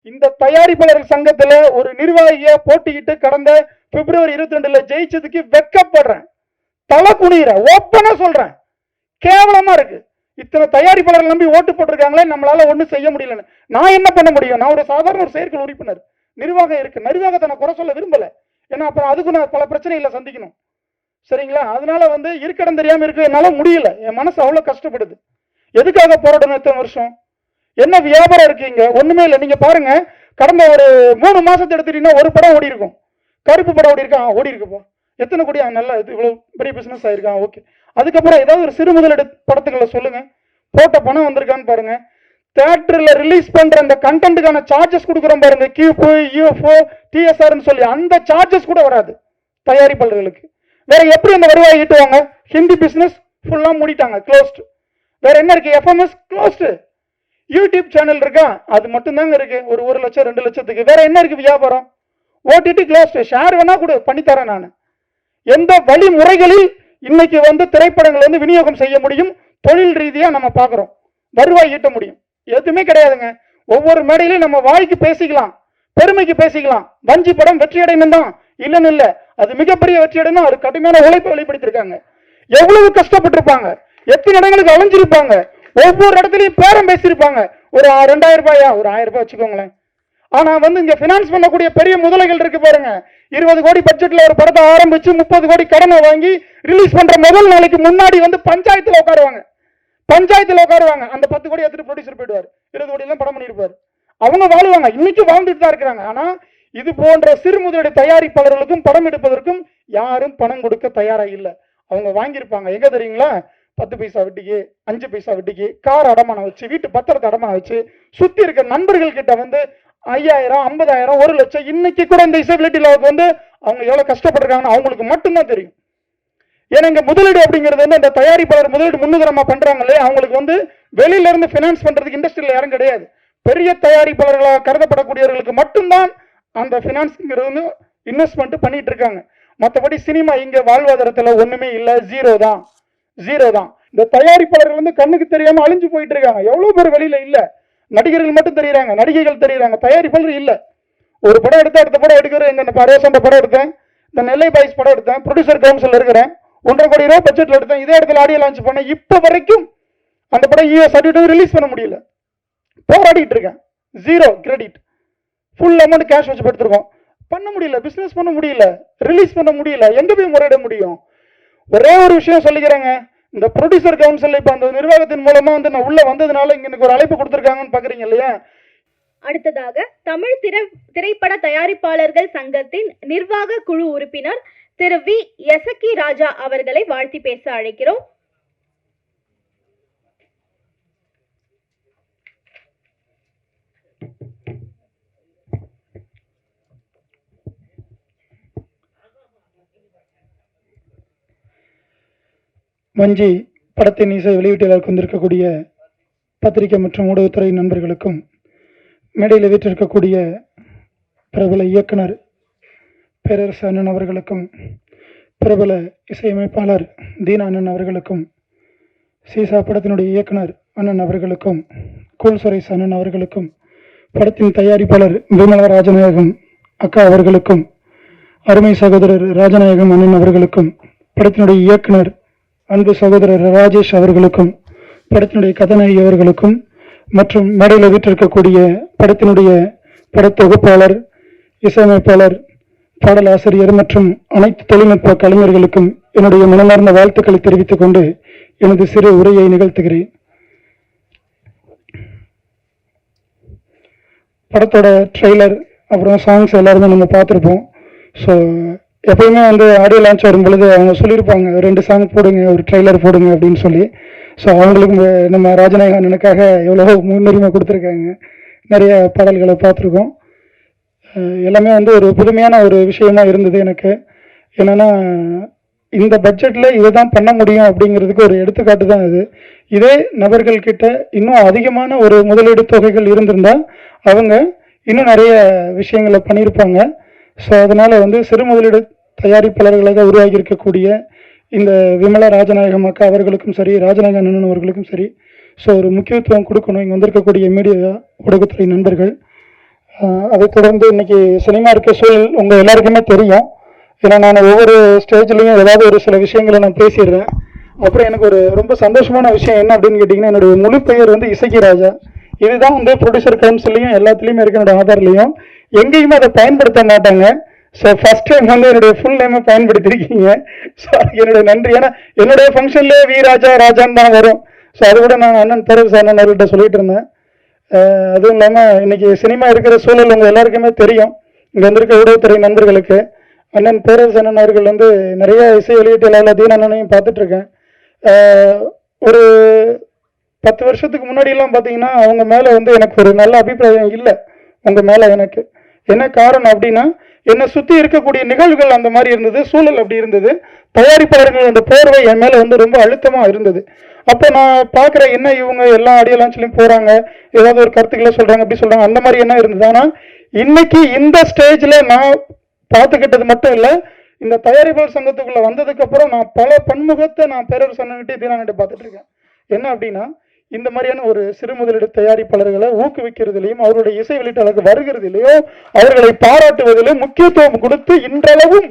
இந்த தயாரிப்பாளர்கள் சங்கத்துல ஒரு நிர்வாகியா போட்டிக்கிட்டு கடந்த பிப்ரவரி 22 ஜெயிச்சதுக்கு வெக்கப்படுறேன், தலை குனிகிறேன், ஓப்பனா சொல்றேன். கேவலமா இருக்கு. இத்தனை தயாரிப்பாளர்கள் நம்பி ஓட்டு போட்டிருக்காங்களே, நம்மளால ஒண்ணும் செய்ய முடியலன்னு. நான் என்ன பண்ண முடியும்? நான் ஒரு சாதாரண ஒரு செயற்குழு உறுப்பினர், நிர்வாகம் இருக்கு. நிர்வாகத்தை நான் குறை சொல்ல விரும்பல, ஏன்னா அப்புறம் அதுக்கு நான் பல பிரச்சனைகளை சந்திக்கணும். சரிங்களா? அதனால இருக்கடம் தெரியாம இருக்க என்னால முடியல. என் மனசு அவ்வளவு கஷ்டப்படுது. எதுக்காக போராடணும் இத்தனை வருஷம்? என்ன வியாபாரம் இருக்கீங்க? ஒண்ணுமே இல்லை. நீங்க பாருங்க, கடந்த ஒரு 3 மாசத்தை எடுத்துட்டீங்கன்னா ஒரு படம் ஓடி இருக்கும். கருப்பு படம் ஓடி இருக்கா? ஓடி இருக்குப்பா. எத்தனை கோடி? நல்லா, இவ்வளவு பெரிய பிசினஸ் ஆயிருக்கான். ஓகே. அதுக்கப்புறம் ஏதாவது ஒரு சிறு முதலீடு படத்துக்களை சொல்லுங்க, போட்ட பணம் வந்திருக்கான்னு பாருங்க. தியேட்டர்ல ரிலீஸ் பண்ற அந்த கண்டென்ட்டுக்கான சார்ஜஸ் கொடுக்குறோம் பாருங்க, கியூப், யூஎஃப்ஓ, டிஎஸ்ஆர்னு சொல்லி, அந்த சார்ஜஸ் கூட வராது தயாரிப்பாளர்களுக்கு. வேற எப்படி அந்த வருவாய் ஈட்டுவாங்க? ஹிந்தி பிசினஸ் ஃபுல்லா மூடிட்டாங்க, க்ளோஸ்ட். வேற என்ன இருக்கு? FMS closed. யூடியூப் சேனல் இருக்கா? அது மட்டும் தாங்க இருக்கு, ஒரு 1 லட்சம் 2 லட்சத்துக்கு. வேற என்ன இருக்கு வியாபாரம்? OTT closed. ஷேர் வேணா கூட பண்ணித்தரேன் நான். எந்த வழிமுறைகளில் இன்னைக்கு திரைப்படங்கள் விநியோகம் செய்ய முடியும், தொழில் ரீதியா நம்ம பாக்குறோம், வருவாய் ஈட்ட முடியும்? எதுவுமே கிடையாதுங்க. ஒவ்வொரு மேடையிலும் நம்ம வாய்க்கு பேசிக்கலாம், பெருமைக்கு பேசிக்கலாம். வஞ்சி படம் வெற்றி அடையணும் தான், இல்லன்னு இல்ல, அது மிகப்பெரிய வெற்றி அடையணும். அது கடுமையான உழைப்பை வெளிப்படுத்திருக்காங்க. எவ்வளவு கஷ்டப்பட்டிருப்பாங்க, எத்தனை இடங்களுக்கு அலைஞ்சிருப்பாங்க, ஒவ்வொரு இடத்துலயும் பேரம் பேசியிருப்பாங்க. ஒரு 2000 ரூபாயா, ஒரு 1000 ரூபாய் வச்சுக்கோங்களேன். ஆனா இங்க பினான்ஸ் பண்ணக்கூடிய பெரிய முதலைகள் இருக்கு பாருங்க. 20 கோடி பட்ஜெட்ல ஒரு படத்தை ஆரம்பிச்சு 30 கோடி கடனை வாங்கி ரிலீஸ் பண்ற முதல் நாளைக்கு முன்னாடி பஞ்சாயத்துல உட்காருவாங்க. பஞ்சாயத்துல உட்காருவாங்க. அந்த 10 கோடி எடுத்துட்டு ப்ரொடியூசர் போயிடுவார். 20 கோடி எல்லாம் படம் பண்ணிருப்பாரு. அவங்க வாழ்வாங்க, இன்னைக்கு வாழ்ந்துட்டு தான் இருக்கிறாங்க. ஆனா இது போன்ற சிறு முதலீடு தயாரிப்பாளர்களுக்கும் படம் எடுப்பதற்கும் யாரும் பணம் கொடுக்க தயாரா இல்லை. அவங்க வாங்கியிருப்பாங்க எங்க தெரியுங்களா? 10 பைசா வட்டிக்கு, 5 பைசா வட்டிக்கு, கார் அடமானம் வச்சு, வீட்டு பத்திரத்தை அடமானம் வச்சு, சுத்தி இருக்க நண்பர்கள் கிட்ட 5000, 50,000, 1 லட்சம். இன்னைக்கு கூட இந்த இசைபிலிட்டி லாவுக்கு அவங்க எவ்வளவு கஷ்டப்பட்டிருக்காங்கன்னு அவங்களுக்கு மட்டும்தான் தெரியும். ஏன்னா இங்க முதலீடு அப்படிங்கிறது இந்த தயாரிப்பாளர் முதலீடு முன்னுதாரணமா பண்றாங்களே, அவங்களுக்கு வெளியில இருந்து பினான்ஸ் பண்றதுக்கு இண்டஸ்ட்ரியில யாரும் கிடையாது. பெரிய தயாரிப்பாளர்களாக கருதப்படக்கூடியவர்களுக்கு மட்டும்தான் அந்த பினான்ஸ்ங்கிறது இன்வெஸ்ட்மெண்ட் பண்ணிட்டு இருக்காங்க. மற்றபடி சினிமா இங்க வாழ்வாதாரத்துல ஒண்ணுமே இல்லை, ஜீரோ தான், ஜீரோ தான். இந்த தயாரிப்பாளர்கள் கண்ணுக்கு தெரியாம அழிஞ்சு போயிட்டு இருக்காங்க. எவ்வளவு பேர் வெளியில இல்ல, நடிகர்கள் மட்டும் தெரியுறாங்க, நடிகைகள் தெரியுறாங்க, தயாரிப்பாளர் இல்ல. ஒரு படம் எடுத்து அடுத்த படம் எடுக்கிறேன். இந்த பரேசண்ட படம் எடுத்தேன், இந்த நெல்லை பாய்ஸ் படம் எடுத்தேன், ப்ரொடியூசர் கவுன்சில் இருக்கிறேன், 1.5 கோடி ரூபாய் பட்ஜெட்ல எடுத்தேன், இதே இடத்துல ஆடியோ லான்ச் பண்ணேன். இப்ப வரைக்கும் அந்த படம் யூஎஸ் சர்டிஃபிகேட் ரிலீஸ் பண்ண முடியல, போராடிட்டு இருக்கேன். Zero credit, full amount cash வச்சு எடுத்துருக்கோம். பண்ண முடியல, பிசினஸ் பண்ண முடியல, ரிலீஸ் பண்ண முடியல. எங்க போய் முறையிட முடியும்? ஒரே ஒரு விஷயம் சொல்லிக்கிறேங்க, இந்த ப்ரொடியூசர் கவுன்சில் இப்ப அந்த நிர்வாகத்தின் மூலமா நான் உள்ள வந்ததுனால இங்க எனக்கு ஒரு அழைப்பு கொடுத்திருக்காங்கன்னு பாக்குறீங்க இல்லையா? அடுத்ததாக தமிழ் திரைப்பட தயாரிப்பாளர்கள் சங்கத்தின் நிர்வாக குழு உறுப்பினர் திரு வி எசக்கி ராஜா அவர்களை வாழ்த்தி பேச அழைக்கிறோம். வஞ்சி படத்தின் இசை வெளியீட்டிற்கு வந்திருக்கக்கூடிய பத்திரிகை மற்றும் ஊடகத்துறை நண்பர்களுக்கும், மேடையில் வீற்றிருக்கக்கூடிய பிரபல இயக்குனர் பேரரசு அண்ணன் அவர்களுக்கும், பிரபல இசையமைப்பாளர் தீனா அண்ணன் அவர்களுக்கும், சீசா படத்தினுடைய இயக்குனர் அண்ணன் அவர்களுக்கும், கூல் சுரேஷ் அண்ணன் அவர்களுக்கும், படத்தின் தயாரிப்பாளர் விமலா ராஜநாயகம் அக்கா அவர்களுக்கும், அருமை சகோதரர் ராஜநாயகம் அண்ணன் அவர்களுக்கும், படத்தினுடைய இயக்குனர் அன்பு சகோதரர் ராஜேஷ் அவர்களுக்கும், படத்தினுடைய கதாநாயகி அவர்களுக்கும், மற்றும் மேடையில் வீற்றிருக்கக்கூடிய படத்தினுடைய படத்தொகுப்பாளர், இசையமைப்பாளர், பாடலாசிரியர் மற்றும் அனைத்து தொழில்நுட்ப கலைஞர்களுக்கும் என்னுடைய மனமார்ந்த வாழ்த்துக்களை தெரிவித்துக் கொண்டு எனது சிறு உரையை நிகழ்த்துகிறேன். படத்தோட ட்ரெய்லர் அப்புறம் சாங்ஸ் எல்லாருமே நம்ம பார்த்துருப்போம். ஸோ எப்பயுமே ஆடியோ லான்ச் வரும் பொழுது அவங்க சொல்லியிருப்பாங்க, 2 சாங் போடுங்க, ஒரு ட்ரெய்லர் போடுங்க அப்படின்னு சொல்லி. ஸோ அவங்களுக்கு நம்ம ராஜநாயக அண்ணனுக்காக எவ்வளோ முன்னுரிமை கொடுத்துருக்காங்க. நிறைய பாடல்களை பார்த்துருக்கோம். எல்லாமே ஒரு புதுமையான ஒரு விஷயமா இருந்தது எனக்கு. என்னன்னா இந்த பட்ஜெட்ல இதுதான் பண்ண முடியும் அப்படிங்கிறதுக்கு ஒரு எடுத்துக்காட்டு தான் இது. இதே நபர்கள் கிட்ட இன்னும் அதிகமான ஒரு முதலீடு தொகைகள் இருந்திருந்தா அவங்க இன்னும் நிறைய விஷயங்களை பண்ணியிருப்பாங்க. ஸோ அதனால சிறு முதலீடு தயாரிப்பாளர்களாக உருவாகி இருக்கக்கூடிய இந்த விமலா ராஜநாயகம் அக்கா அவர்களுக்கும் சரி, ராஜநாயகம் அண்ணன் அவர்களுக்கும் சரி, ஸோ ஒரு முக்கியத்துவம் கொடுக்கணும். இங்கே வந்திருக்கக்கூடிய மீடியா ஊடகத்துறை நண்பர்கள், அதை தொடர்ந்து இன்னைக்கு சினிமா இருக்க சூழல் உங்கள் எல்லாருக்குமே தெரியும். ஏன்னா நான் ஒவ்வொரு ஸ்டேஜ்லையும் ஏதாவது ஒரு சில விஷயங்களை நான் பேசிடுறேன். அப்புறம் எனக்கு ஒரு ரொம்ப சந்தோஷமான விஷயம் என்ன அப்படின்னு கேட்டிங்கன்னா, என்னுடைய முழு பெயர் வந்து இசக்கி ராஜா. இதுதான் வந்து ப்ரொடியூசர் கவுன்சிலையும் எல்லாத்துலேயுமே இருக்க என்னோட ஆதார்லையும் எங்கேயுமே அதை பயன்படுத்த மாட்டாங்க. ஸோ ஃபர்ஸ்ட் டைம் வந்து என்னுடைய ஃபுல் நேமை பயன்படுத்திருக்கீங்க. ஸோ அதுக்கு என்னுடைய நன்றி. ஏன்னா என்னுடைய ஃபங்க்ஷன்லேயே வி ராஜா ராஜான்னு தான் வரும். ஸோ அது கூட நான் அண்ணன் பேரரசு அண்ணன் அவர்கிட்ட சொல்லிட்டு இருந்தேன். அதுவும் இல்லாமல் இன்னைக்கு சினிமா இருக்கிற சூழல் உங்கள் எல்லாருக்குமே தெரியும். இங்கே வந்திருக்க ஊடகத்துறை நண்பர்களுக்கு அண்ணன் பேரரசு அண்ணன் அவர்கள் வந்து நிறைய இசை வெளியீட்டு எல்லாத்தையும் அண்ணனையும் பார்த்துட்டு இருக்கேன். ஒரு 10 வருஷத்துக்கு முன்னாடியெல்லாம் பார்த்தீங்கன்னா அவங்க மேலே வந்து எனக்கு ஒரு நல்ல அபிப்பிராயம் இல்லை. உங்கள் மேலே எனக்கு என்ன காரணம் அப்படின்னா, என்னை சுற்றி இருக்கக்கூடிய நிகழ்வுகள் அந்த மாதிரி இருந்தது, சூழல் அப்படி இருந்தது, தயாரிப்பாளர்கள் அந்த போர்வை என் மேலே வந்து ரொம்ப அழுத்தமாக இருந்தது. அப்போ நான் பார்க்குறேன், என்ன இவங்க எல்லா ஆடியோலாம் சொல்லி போகிறாங்க, ஏதாவது ஒரு கருத்துக்களை சொல்கிறாங்க, அப்படி சொல்கிறாங்க, அந்த மாதிரி என்ன இருந்தது. ஆனால் இன்னைக்கு இந்த ஸ்டேஜில் நான் பார்த்துக்கிட்டது மட்டும் இல்லை, இந்த தயாரிப்பாளர் சங்கத்துக்குள்ளே வந்ததுக்கப்புறம் நான் பல பன்முகத்தை நான் பேரரசு அண்ணன்கிட்ட தீனான்கிட்ட பார்த்துட்டு இருக்கேன். என்ன அப்படின்னா, இந்த மாதிரியான ஒரு சிறு முதலீடு தயாரிப்பாளர்களை ஊக்குவிக்கிறதுலையும் அவருடைய இசை வெளியீட்டாளருக்கு வருகிறதுலையும் அவர்களை பாராட்டுவதிலும் முக்கியத்துவம் கொடுத்து இன்றளவும்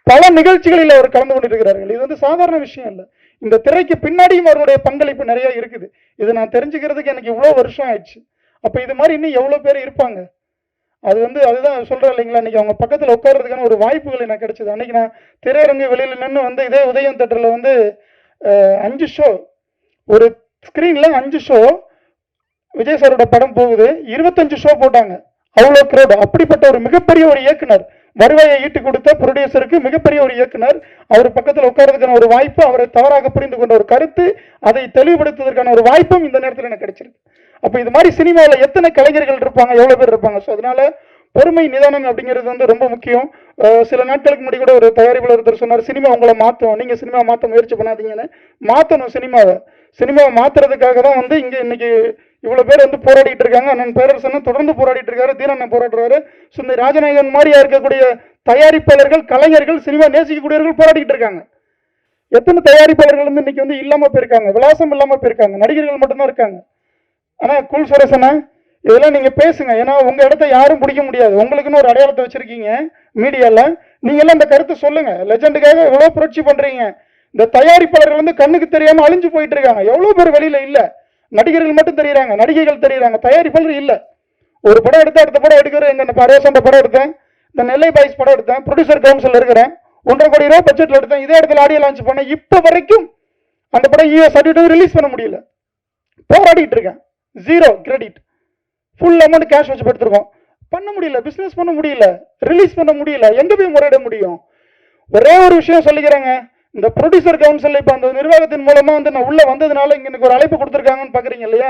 பல நிகழ்ச்சிகளில் அவர் கலந்து கொண்டிருக்கிறார்கள். இது வந்து சாதாரண விஷயம் இல்லை. இந்த திரைக்கு பின்னாடியும் அவருடைய பங்களிப்பு நிறைய இருக்குது. இது நான் தெரிஞ்சுக்கிறதுக்கு எனக்கு இவ்வளோ வருஷம் ஆயிடுச்சு. அப்போ இது மாதிரி இன்னும் எவ்வளோ பேர் இருப்பாங்க. அது வந்து அதுதான் சொல்கிறேன் இல்லைங்களா, இன்றைக்கி அவங்க பக்கத்தில் உட்கார்றதுக்கான ஒரு வாய்ப்புகள் எனக்கு கிடைச்சிது. அன்றைக்கி நான் திரையரங்கு வெளியில் நின்று வந்து இதே உதயம் தேட்டரில் வந்து 5 ஷோ, ஒரு ஸ்க்ரீனில் 5 ஷோ விஜய் சாரோட படம் போகுது, 25 ஷோ போட்டாங்க. அவ்வளோ க்ரௌட். அப்படிப்பட்ட ஒரு மிகப்பெரிய ஒரு இயக்குனர், வருவாயை ஈட்டு கொடுத்த ப்ரொடியூசருக்கு மிகப்பெரிய ஒரு இயக்குனர், அவர் பக்கத்தில் உட்கார்றதுக்கான ஒரு வாய்ப்பு, அவரை தவறாக புரிந்து கொண்ட ஒரு கருத்து, அதை தெளிவுபடுத்துவதற்கான ஒரு வாய்ப்பும் இந்த நேரத்தில் எனக்கு கிடைச்சிருக்கு. அப்போ இது மாதிரி சினிமாவில் எத்தனை கலைஞர்கள் இருப்பாங்க, எவ்வளோ பேர் இருப்பாங்க. ஸோ அதனால பொறுமை நிதானம் அப்படிங்கிறது வந்து ரொம்ப முக்கியம். சில நாட்களுக்கு முன்னாடி கூட ஒரு தயாரிப்பாளர் ஒருத்தர் சொன்னார், சினிமா உங்களை மாற்றும், நீங்கள் சினிமா மாற்ற முயற்சி பண்ணாதீங்கன்னு. மாற்றணும் சினிமாவை மாற்றுறதுக்காக தான் வந்து இங்கே இன்னைக்கு இவ்வளோ பேர் வந்து போராடிட்டு இருக்காங்க. அண்ணன் பேரரசன் தொடர்ந்து போராடிட்டு இருக்காரு, தீனண்ணன் போராடுறாரு. ஸோ இந்த ராஜநாயகன் மாதிரியா இருக்கக்கூடிய தயாரிப்பாளர்கள், கலைஞர்கள், சினிமா நேசிக்கக்கூடியவர்கள் போராடிட்டு இருக்காங்க. எத்தனை தயாரிப்பாளர்கள் வந்து இன்னைக்கு வந்து இல்லாமல் போயிருக்காங்க, விலாசம் இல்லாமல் போயிருக்காங்க, நடிகர்கள் மட்டும்தான் இருக்காங்க. ஆனால் குல் சுரேசனா இதெல்லாம் நீங்கள் பேசுங்க. ஏன்னா உங்கள் இடத்த யாரும் பிடிக்க முடியாது. உங்களுக்குன்னு ஒரு அடையாளத்தை வச்சுருக்கீங்க மீடியாவில். நீங்கள்லாம் இந்த கருத்தை சொல்லுங்கள். லெஜண்டுக்காக எவ்வளோ புரட்சி பண்ணுறீங்க. இந்த தயாரிப்பாளர்கள் வந்து கண்ணுக்கு தெரியாமல் அழிஞ்சு போயிட்டு இருக்காங்க. எவ்வளோ பேர் வெளியில் இல்லை, நடிகர்கள் மட்டும் தெரியுறாங்க, நடிகைகள் தெரியுறாங்க, தயாரிப்பாளர் இல்லை. ஒரு படம் எடுத்து அடுத்த படம் எடுக்கிறேன். எங்கள் பரேசண்ட படம் எடுத்தேன், இந்த நெல்லை பாய்ஸ் படம் எடுத்தேன், ப்ரொடியூசர் கவுன்சில் இருக்கிறேன், 1.5 கோடி ரூபா பட்ஜெட்டில் எடுத்தேன், இதே இடத்துல ஆடியோ லான்ச் பண்ணேன். இப்போ வரைக்கும் அந்த படம் சர்டிஃபிகேட் ரிலீஸ் பண்ண முடியல. போராடிட்டு இருக்கேன். 0 கிரெடிட், ஃபுல் அமௌண்ட் கேஷ் வச்சு எடுத்துருக்கோம். பண்ண முடியல, பிஸ்னஸ் பண்ண முடியல, ரிலீஸ் பண்ண முடியல. எங்கே போய் முறையிட முடியும்? ஒரே ஒரு விஷயம் சொல்லிக்கிறேங்க, இந்த ப்ரொடியூசர் கவுன்சில் இப்போ அந்த நிர்வாகத்தின் மூலமா வந்து நான் உள்ள வந்ததுனால இங்க எனக்கு ஒரு அழைப்பு கொடுத்துருக்காங்கன்னு பாக்குறீங்க இல்லையா.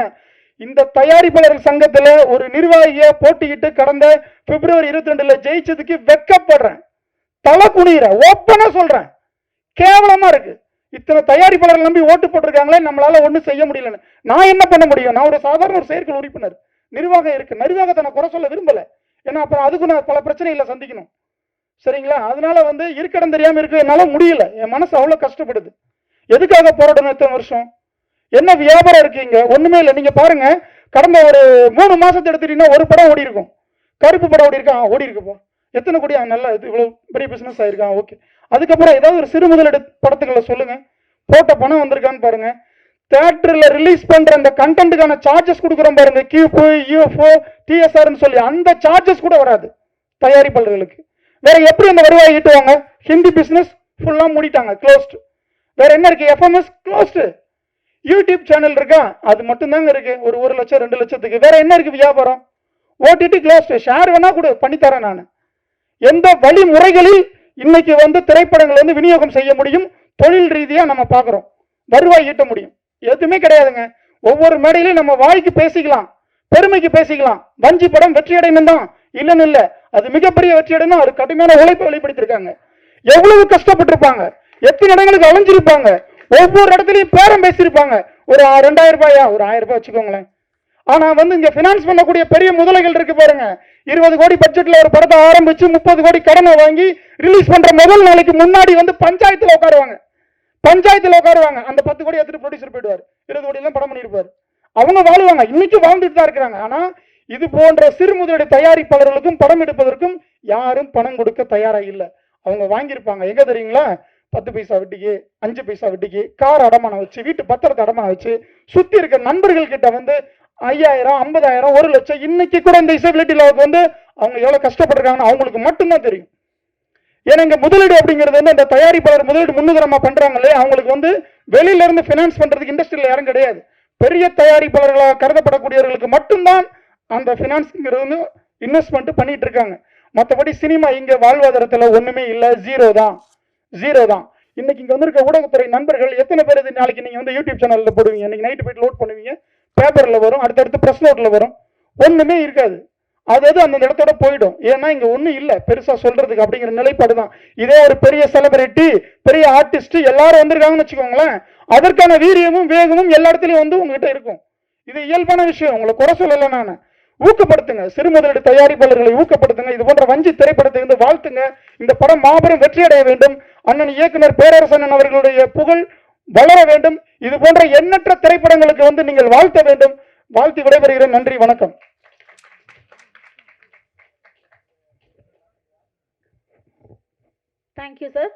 இந்த தயாரிப்பாளர் சங்கத்துல ஒரு நிர்வாகியா போட்டியிட்டு கடந்த பிப்ரவரி 22 ஜெயிச்சதுக்கு வெட்கப்படுறேன், தலை குனிகிறேன், ஓப்பனா சொல்றேன். கேவலமா இருக்கு. இத்தனை தயாரிப்பாளர்கள் நம்பி ஓட்டு போட்டிருக்காங்களே, நம்மளால ஒன்றும் செய்ய முடியலன்னு. நான் என்ன பண்ண முடியும்? நான் ஒரு சாதாரண ஒரு செயற்குழு உறுப்பினர். நிர்வாகம் இருக்கு, நிர்வாகத்தை நான் குறை சொல்ல விரும்பல. ஏன்னா அப்புறம் அதுக்கு நான் பல பிரச்சனைகளை சந்திக்கணும். சரிங்களா? அதனால வந்து இருக்கடம் தெரியாம இருக்க என்னால முடியல. என் மனசு அவ்வளவு கஷ்டப்படுது. எதுக்காக போராடணும் இத்தனை வருஷம்? என்ன வியாபாரம் இருக்கீங்க? ஒண்ணுமே இல்லை. நீங்க பாருங்க, கடந்த ஒரு 3 மாசத்தை எடுத்துட்டீங்கன்னா ஒரு படம் ஓடி இருக்கும். கருப்பு படம் ஓடி இருக்கா? ஓடி இருக்குப்பா. எத்தனை கோடி? நல்லா, இது இவ்வளவு பெரிய பிசினஸ் ஆயிருக்கான். ஓகே. அதுக்கப்புறம் ஏதாவது ஒரு சிறு முதலீடு படத்துக்களை சொல்லுங்க, போட்ட பணம் வந்திருக்கான்னு பாருங்க. தியேட்டர்ல ரிலீஸ் பண்ற அந்த கண்டென்ட்டுக்கான சார்ஜஸ் கொடுக்குறோம் பாருங்க, கியூப், யூஎஃப்ஓ, டிஎஸ்ஆர்னு சொல்லி, அந்த சார்ஜஸ் கூட வராது தயாரிப்பாளர்களுக்கு. வேற எப்படி அந்த வருவாய் ஈட்டுவாங்க? ஹிந்தி பிசினஸ் ஃபுல்லா மூடிட்டாங்க, க்ளோஸ்ட். வேற என்ன இருக்கு? FMS closed. யூடியூப் சேனல் இருக்கா? அது மட்டும் தாங்க இருக்கு, ஒரு 1 லட்சம் 2 லட்சத்துக்கு. வேற என்ன இருக்கு வியாபாரம்? OTT closed. ஷேர் வேணா கூட பண்ணித்தரேன் நான். எந்த வழிமுறைகளில் இன்னைக்கு வந்து திரைப்படங்கள் வந்து விநியோகம் செய்ய முடியும், தொழில் ரீதியா நம்ம பாக்குறோம், வருவாய் ஈட்ட முடியும்? எதுவுமே கிடையாதுங்க. ஒவ்வொரு மேடையிலையும் நம்ம வாய்க்கு பேசிக்கலாம், பெருமைக்கு பேசிக்கலாம். வஞ்சி படம் வெற்றி அடையணும் தான், இல்லன்னு இல்ல, அது மிகப்பெரிய வெற்றி அடையணும். அது கடுமையான உழைப்பை வெளிப்படுத்திருக்காங்க. எவ்வளவு கஷ்டப்பட்டிருப்பாங்க, எத்தனை இடங்களுக்கு அலைஞ்சிருப்பாங்க, ஒவ்வொரு இடத்துலையும் பேரம் பேசியிருப்பாங்க. ஒரு 2000 ரூபாயா, ஒரு 1000 ரூபாய் வச்சுக்கோங்களேன். ஆனா வந்து இங்க பினான்ஸ் பண்ணக்கூடிய பெரிய முதலைகள் இருக்கு பாருங்க. 20 கோடி பட்ஜெட்ல ஒரு படத்தை ஆரம்பிச்சு 30 கோடி கடனை வாங்கி ரிலீஸ் பண்ற முதல் நாளைக்கு முன்னாடி வந்து பஞ்சாயத்துல உட்காருவாங்க. அந்த 10 கோடி எடுத்துட்டு ப்ரொடியூசர் போயிடுவார். 20 கோடி எல்லாம் படம் பண்ணிருப்பாரு. அவங்க வாழுவாங்க, இன்னைக்கு வாழ்ந்துட்டு தான் இருக்கிறாங்க. ஆனா இது போன்ற சிறு முதலீடு தயாரிப்பாளர்களுக்கும் படம் எடுப்பதற்கும் யாரும் பணம் கொடுக்க தயாரா இல்லை. அவங்க வாங்கியிருப்பாங்க எங்க தெரியுங்களா? 10 பைசா வட்டிக்கு, 5 பைசா வட்டிக்கு, கார் அடமானம் வச்சு, வீட்டு பத்திரத்தை அடமானம் வச்சு, சுத்தி இருக்க நண்பர்கள் கிட்ட வந்து 5000, 50,000, 1 லட்சம். இன்னைக்கு கூட இந்த இசபிலிட்டி லாவுக்கு வந்து அவங்க எவ்வளவு கஷ்டப்பட்டிருக்காங்கன்னு அவங்களுக்கு மட்டும்தான் தெரியும். ஏன்னா இங்க முதலீடு அப்படிங்கிறது வந்து அந்த தயாரிப்பாளர் முதலீடு முன்னுதாரணமா பண்றாங்களே, அவங்களுக்கு வந்து வெளியில இருந்து பினான்ஸ் பண்றதுக்கு இண்டஸ்ட்ரியில யாரும் கிடையாது. பெரிய தயாரிப்பாளர்களாக கருதப்படக்கூடியவர்களுக்கு மட்டும்தான் அந்த பினான்ஸ்ங்கிறது வந்து இன்வெஸ்ட்மெண்ட் பண்ணிட்டு இருக்காங்க. மற்றபடி சினிமா இங்க வாழ்வாதாரத்துல ஒண்ணுமே இல்லை, ஜீரோ தான். இன்னைக்கு இங்க வந்திருக்க ஊடகத்துறை நண்பர்கள் எத்தனை பேர் இது நாளைக்கு நீங்க வந்து யூடியூப் சேனல்ல போடுவீங்க, இன்னைக்கு நைட்டு போயிட்டு லோட் பண்ணுவீங்க, பேப்பர்ல வரும், அடுத்தடுத்து பிரஸ் நோட்ல வரும், ஒண்ணுமே இருக்காது. அதாவது அந்த இடத்தோட போயிடும். ஏன்னா இங்க ஒண்ணும் இல்ல பெருசா சொல்றதுக்கு அப்படிங்கிற நிலைப்பாடு தான். இதே ஒரு பெரிய செலிபிரிட்டி, பெரிய ஆர்டிஸ்ட் எல்லாரும் வந்திருக்காங்கன்னு வச்சுக்கோங்களேன், அதற்கான வீரியமும் வேகமும் எல்லா இடத்துலயும் வந்து உங்ககிட்ட இருக்கும். இது இயல்பான விஷயம், உங்களை குறை சொல்லல. நான் ஊக்கப்படுத்துங்க, சிறு முதலீடு தயாரிப்பாளர்களை ஊக்கப்படுத்துங்க. இது போன்ற வஞ்சி திரைப்படத்தை வந்து வாழ்த்துங்க. இந்த படம் மாபெரும் வெற்றி அடைய வேண்டும். அண்ணன் இயக்குனர் பேரரசன் அவர்களுடைய புகழ் வளர வேண்டும். இது போன்ற எண்ணற்ற திரைப்படங்களுக்கு வந்து நீங்கள் வாழ்த்த வேண்டும். வாழ்த்து விடைபெறுகிறேன். நன்றி, வணக்கம். Thank you, sir.